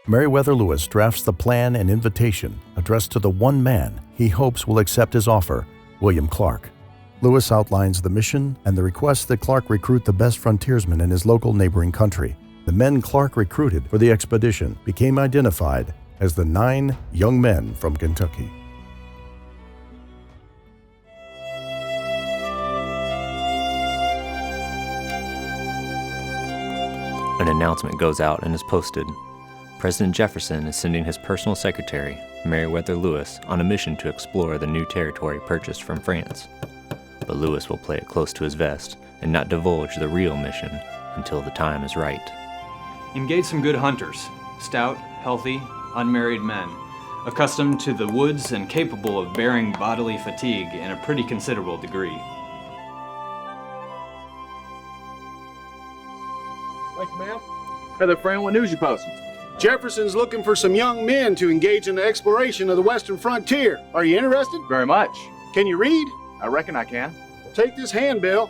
Meriwether Lewis drafts the plan and invitation addressed to the one man he hopes will accept his offer, William Clark. Lewis outlines the mission and the request that Clark recruit the best frontiersmen in his local neighboring country. The men Clark recruited for the expedition became identified as the 9 young men from Kentucky. An announcement goes out and is posted. President Jefferson is sending his personal secretary, Meriwether Lewis, on a mission to explore the new territory purchased from France. But Lewis will play it close to his vest and not divulge the real mission until the time is right. Engage some good hunters, stout, healthy, unmarried men, accustomed to the woods and capable of bearing bodily fatigue in a pretty considerable degree. Thank you, ma'am. Hey there, friend. What news you posting? Jefferson's looking for some young men to engage in the exploration of the western frontier. Are you interested? Very much. Can you read? I reckon I can. Well, take this handbill,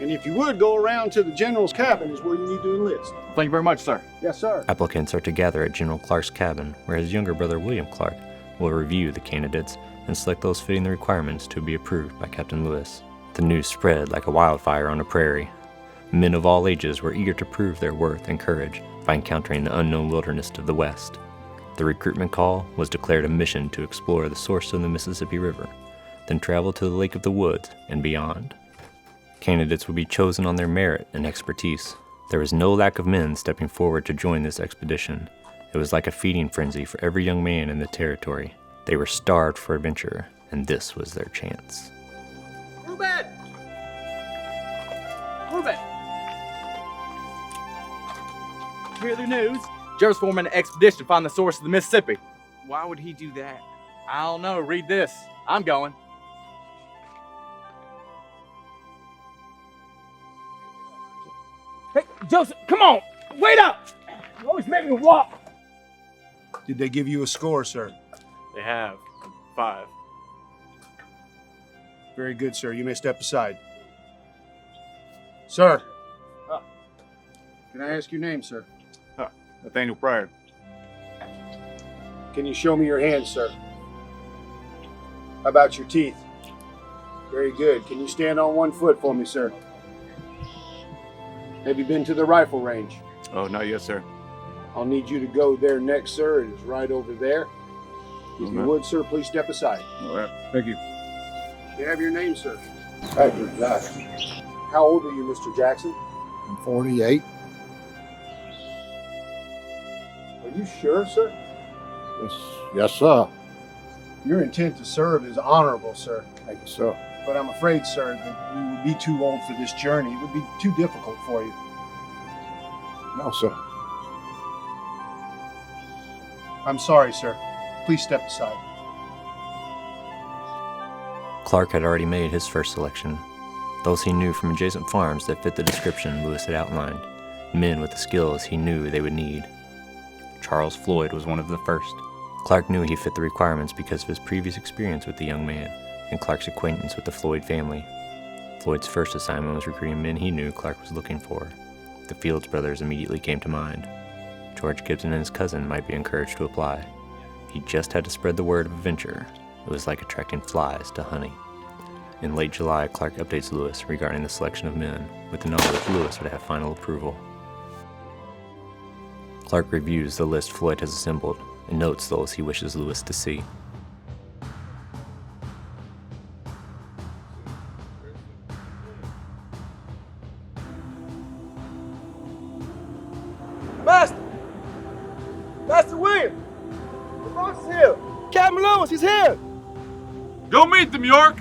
and if you would, go around to the general's cabin is where you need to enlist. Thank you very much, sir. Yes, sir. Applicants are to gather at General Clark's cabin, where his younger brother William Clark will review the candidates and select those fitting the requirements to be approved by Captain Lewis. The news spread like a wildfire on a prairie. Men of all ages were eager to prove their worth and courage by encountering the unknown wilderness of the West. The recruitment call was declared a mission to explore the source of the Mississippi River, then travel to the Lake of the Woods and beyond. Candidates would be chosen on their merit and expertise. There was no lack of men stepping forward to join this expedition. It was like a feeding frenzy for every young man in the territory. They were starved for adventure, and this was their chance. Reuben! Reuben! Hear the news? Jeff's forming an expedition to find the source of the Mississippi. Why would he do that? I don't know. Read this. I'm going. Hey, Joseph, come on! Wait up! You always make me walk. Did they give you a score, sir? They have 5. Very good, sir. You may step aside. Sir. Can I ask your name, sir? Nathaniel Pryor. Can you show me your hands, sir? How about your teeth? Very good. Can you stand on one foot for me, sir? Have you been to the rifle range? Oh, not yet, sir. I'll need you to go there next, sir. It is right over there. If you would, sir, please step aside. All right. Thank you. You have your name, sir? Patrick Jackson. How old are you, Mr. Jackson? I'm 48. Are you sure, sir? Yes, sir. Your intent to serve is honorable, sir. Thank you, sir. But I'm afraid, sir, that you would be too old for this journey. It would be too difficult for you. No, sir. I'm sorry, sir. Please step aside. Clark had already made his first selection. Those he knew from adjacent farms that fit the description Lewis had outlined. Men with the skills he knew they would need. Charles Floyd was one of the first. Clark knew he fit the requirements because of his previous experience with the young man and Clark's acquaintance with the Floyd family. Floyd's first assignment was recruiting men he knew Clark was looking for. The Fields brothers immediately came to mind. George Gibson and his cousin might be encouraged to apply. He just had to spread the word of adventure. It was like attracting flies to honey. In late July, Clark updates Lewis regarding the selection of men, with the knowledge Lewis would have final approval. Clark reviews the list Floyd has assembled and notes those he wishes Lewis to see. Master William! The boss is here! Captain Lewis, he's here! Go meet them, York!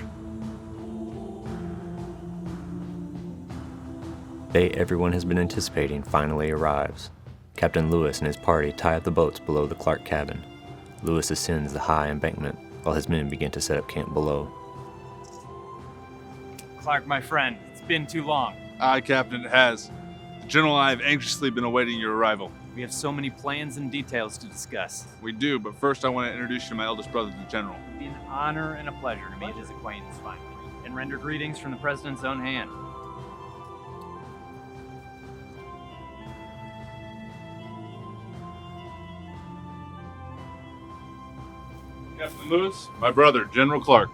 The day everyone has been anticipating finally arrives. Captain Lewis and his party tie up the boats below the Clark cabin. Lewis ascends the high embankment while his men begin to set up camp below. Clark, my friend, it's been too long. Aye, Captain, it has. The General and I have anxiously been awaiting your arrival. We have so many plans and details to discuss. We do, but first I want to introduce you to my eldest brother, the General. It would be an honor and a pleasure to meet his acquaintance finally, and render greetings from the President's own hand. Captain Lewis, my brother, General Clark.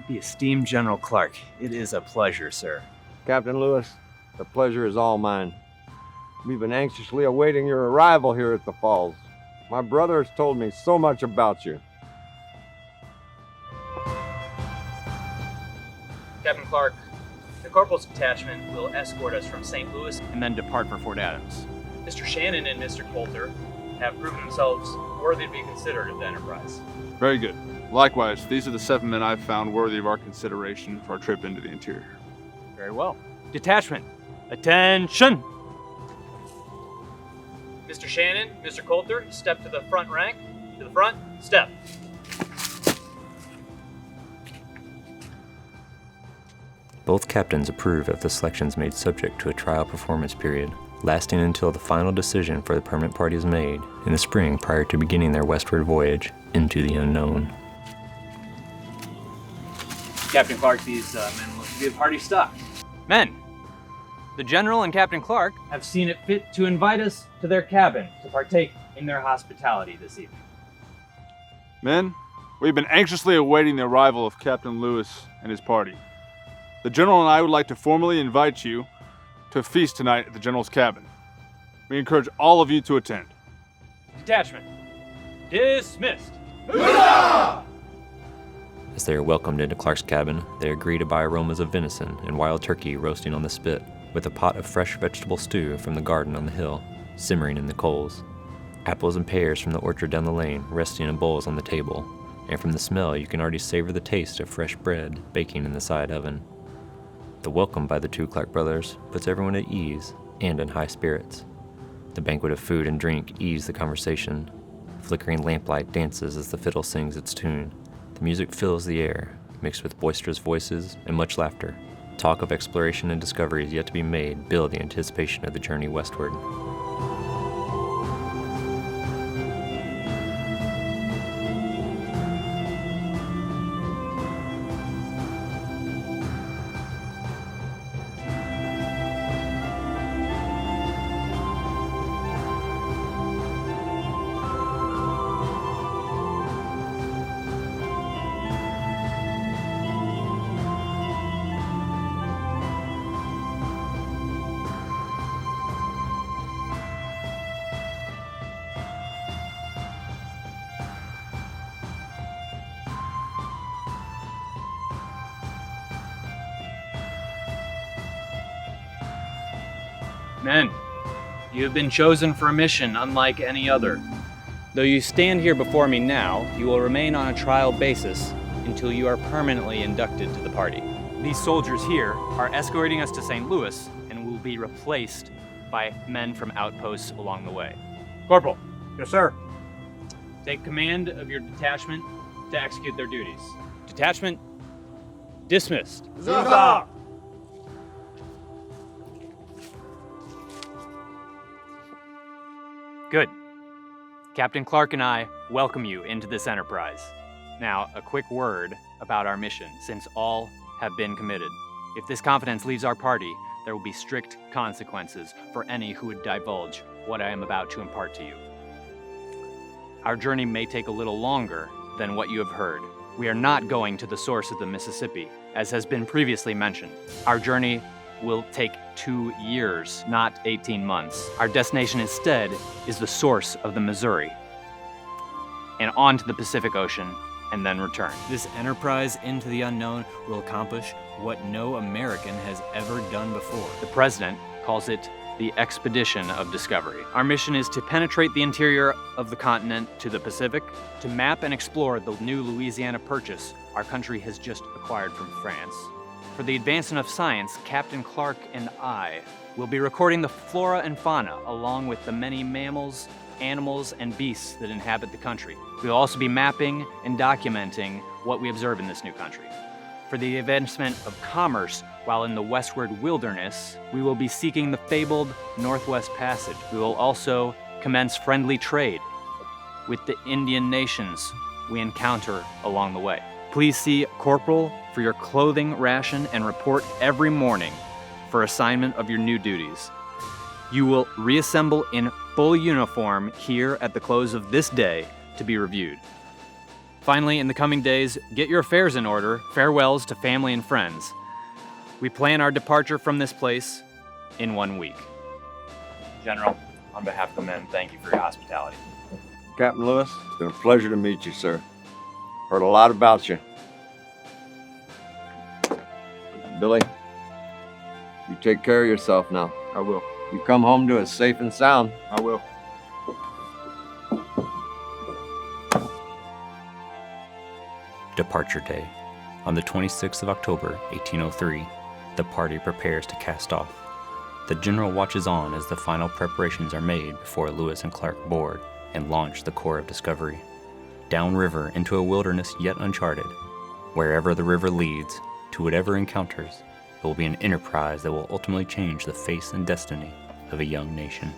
The esteemed General Clark, it is a pleasure, sir. Captain Lewis, the pleasure is all mine. We've been anxiously awaiting your arrival here at the falls. My brother has told me so much about you. Captain Clark, the Corporal's detachment will escort us from St. Louis and then depart for Fort Adams. Mr. Shannon and Mr. Coulter have proven themselves worthy to be considered of the enterprise. Very good. Likewise, these are the 7 men I've found worthy of our consideration for our trip into the interior. Very well. Detachment, attention! Mr. Shannon, Mr. Coulter, step to the front rank. To the front, step. Both captains approve of the selections made subject to a trial performance period, lasting until the final decision for the permanent party is made in the spring prior to beginning their westward voyage into the unknown. Captain Clark, these men look to be the party stock. Men, the General and Captain Clark have seen it fit to invite us to their cabin to partake in their hospitality this evening. Men, we've been anxiously awaiting the arrival of Captain Lewis and his party. The General and I would like to formally invite you to a feast tonight at the General's cabin. We encourage all of you to attend. Detachment, dismissed. As they are welcomed into Clark's cabin, they are greeted by aromas of venison and wild turkey roasting on the spit, with a pot of fresh vegetable stew from the garden on the hill simmering in the coals. Apples and pears from the orchard down the lane resting in bowls on the table, and from the smell you can already savor the taste of fresh bread baking in the side oven. The welcome by the two Clark brothers puts everyone at ease and in high spirits. The banquet of food and drink ease the conversation. Flickering lamplight dances as the fiddle sings its tune. The music fills the air, mixed with boisterous voices and much laughter. Talk of exploration and discoveries yet to be made build the anticipation of the journey westward. Men, you have been chosen for a mission unlike any other. Though you stand here before me now, you will remain on a trial basis until you are permanently inducted to the party. These soldiers here are escorting us to St. Louis and will be replaced by men from outposts along the way. Corporal. Yes, sir. Take command of your detachment to execute their duties. Detachment dismissed. Zuza! Good. Captain Clark and I welcome you into this enterprise. Now, a quick word about our mission, since all have been committed. If this confidence leaves our party, there will be strict consequences for any who would divulge what I am about to impart to you. Our journey may take a little longer than what you have heard. We are not going to the source of the Mississippi, as has been previously mentioned. Our journey will take 2 years, not 18 months. Our destination instead is the source of the Missouri, and on to the Pacific Ocean, and then return. This enterprise into the unknown will accomplish what no American has ever done before. The President calls it the Expedition of Discovery. Our mission is to penetrate the interior of the continent to the Pacific, to map and explore the new Louisiana Purchase our country has just acquired from France. For the advancement of science, Captain Clark and I will be recording the flora and fauna along with the many mammals, animals, and beasts that inhabit the country. We will also be mapping and documenting what we observe in this new country. For the advancement of commerce while in the westward wilderness, we will be seeking the fabled Northwest Passage. We will also commence friendly trade with the Indian nations we encounter along the way. Please see Corporal for your clothing ration and report every morning for assignment of your new duties. You will reassemble in full uniform here at the close of this day to be reviewed. Finally, in the coming days, get your affairs in order. Farewells to family and friends. We plan our departure from this place in 1 week. General, on behalf of the men, thank you for your hospitality. Captain Lewis, it's been a pleasure to meet you, sir. Heard a lot about you. Billy, you take care of yourself now. I will. You come home to us safe and sound. I will. Departure Day. On the 26th of October, 1803, the party prepares to cast off. The general watches on as the final preparations are made before Lewis and Clark board and launch the Corps of Discovery. Downriver into a wilderness yet uncharted. Wherever the river leads, to whatever encounters, it will be an enterprise that will ultimately change the face and destiny of a young nation.